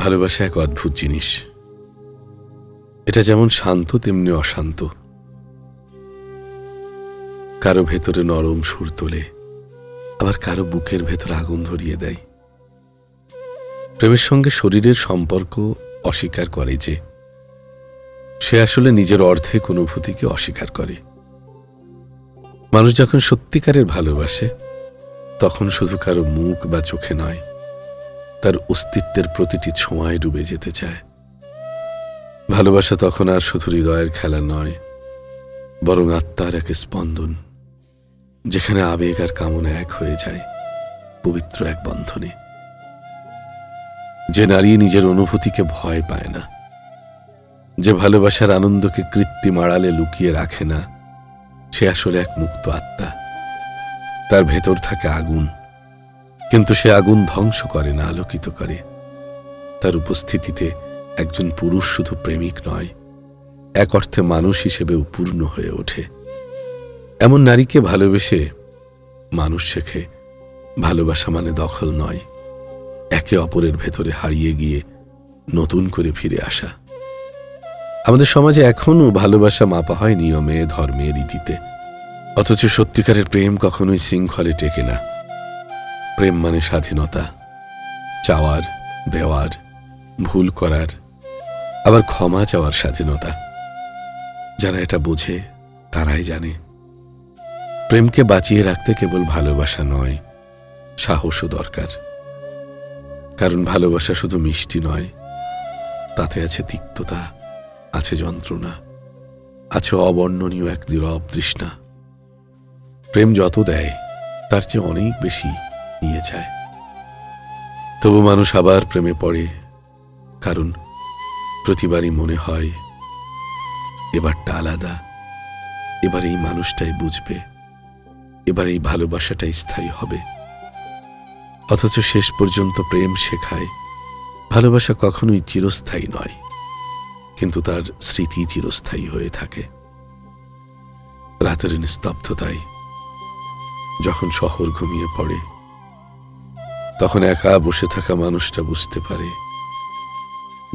ভালোবাসা এক অদ্ভুত জিনিস। এটা যেমন শান্ত তেমনি অশান্ত। কারো ভেতরে নরম সুর তোলে, আবার কারো বুকের ভেতর আগুন ধরিয়ে দেয়। প্রেমের সঙ্গে শরীরের সম্পর্ক অস্বীকার করে যে সে আসলে নিজের অর্ধেক অনুভূতিকে অস্বীকার করে। মানুষ যখন সত্যিকারের ভালোবাসে তখন শুধু কারো মুখ বা চোখে নয়, তার অস্তিত্বের প্রতিটি ছোঁয়ায় ডুবে যেতে চায়। ভালোবাসা তখন আর শুধু হৃদয়ের খেলা নয়, বরং আত্মার এক স্পন্দন, যেখানে আবেগ আর কামনা এক হয়ে যায় পবিত্র এক বন্ধনে। যে নারী নিজের অনুভূতিকে ভয় পায় না, যে ভালোবাসার আনন্দকে কৃত্রিম আড়ালে লুকিয়ে রাখে না, সে আসলে এক মুক্ত আত্মা। তার ভেতর থাকে আগুন, কিন্তু সে আগুন ধ্বংস করে না, আলোকিত করে। তার উপস্থিতিতে একজন পুরুষ শুধু প্রেমিক নয়, এক অর্থে মানুষ হিসেবে পূর্ণ হয়ে ওঠে। এমন নারীকে ভালোবেসে মানুষ শেখে ভালোবাসা মানে দখল নয়, একে অপরের ভেতরে হারিয়ে গিয়ে নতুন করে ফিরে আসা। আমাদের সমাজে এখনো ভালোবাসা মাপা হয় নিয়মে, ধর্মে, রীতিতে। অথচ সত্যিকারের প্রেম কখনোই শৃঙ্খলে টেকে না। প্রেম মানে স্বাধীনতা, চাওয়ার, দেওয়ার, ভুল করার, আবার ক্ষমা চাওয়ার স্বাধীনতা। যারা এটা বোঝে তারাই জানে প্রেমকে বাঁচিয়ে রাখতে কেবল ভালোবাসা নয়, সাহসও দরকার। কারণ ভালোবাসা শুধু মিষ্টি নয়, তাতে আছে তিক্ততা, আছে যন্ত্রণা, আছে অবর্ণনীয় এক নীরব তৃষ্ণা। প্রেম যত দেয় তার চেয়ে অনেক বেশি নিয়ে যায়। তবু মানুষ আবার প্রেমে পড়ে, কারণ প্রতিবারই মনে হয় এবারটা আলাদা, এবার এই মানুষটাই বুঝবে, এবার এই ভালোবাসাটাই স্থায়ী হবে। অথচ শেষ পর্যন্ত প্রেম শেখায় ভালোবাসা কখনোই চিরস্থায়ী নয়, কিন্তু তার স্মৃতি চিরস্থায়ী হয়ে থাকে। রাতের নিস্তব্ধতায় যখন শহর ঘুমিয়ে পড়ে, তখন একা বসে থাকা মানুষটা বুঝতে পারে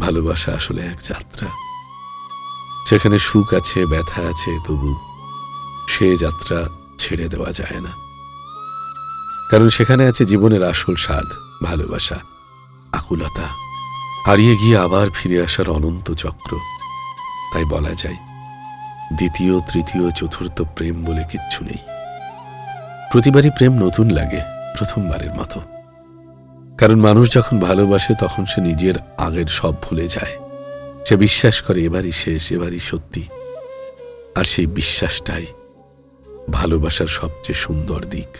ভালোবাসা আসলে এক যাত্রা। সেখানে সুখ আছে, ব্যথা আছে, তবু সে যাত্রা ছেড়ে দেওয়া যায় না। কারণ সেখানে আছে জীবনের আসল স্বাদ, ভালোবাসা, আকুলতা, হারিয়ে গিয়ে আবার ফিরে আসার অনন্ত চক্র। তাই বলা যায় দ্বিতীয়, তৃতীয়, চতুর্থ প্রেম বলে কিচ্ছু নেই। প্রতিবারই প্রেম নতুন লাগে, প্রথমবারের মতো। কারণ মানুষ যখন ভালোবাসে তখন সে নিজের আগের সব ভুলে যায়। সে বিশ্বাস করে এবারই শেষ, এবারই সত্যি। আর সেই বিশ্বাসটাই ভালোবাসার সবচেয়ে সুন্দর দিক,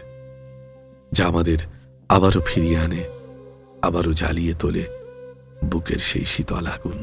যা আমাদের আবারও ফিরিয়ে আনে, আবারও জ্বালিয়ে তোলে বুকের সেই শীতল আগুন।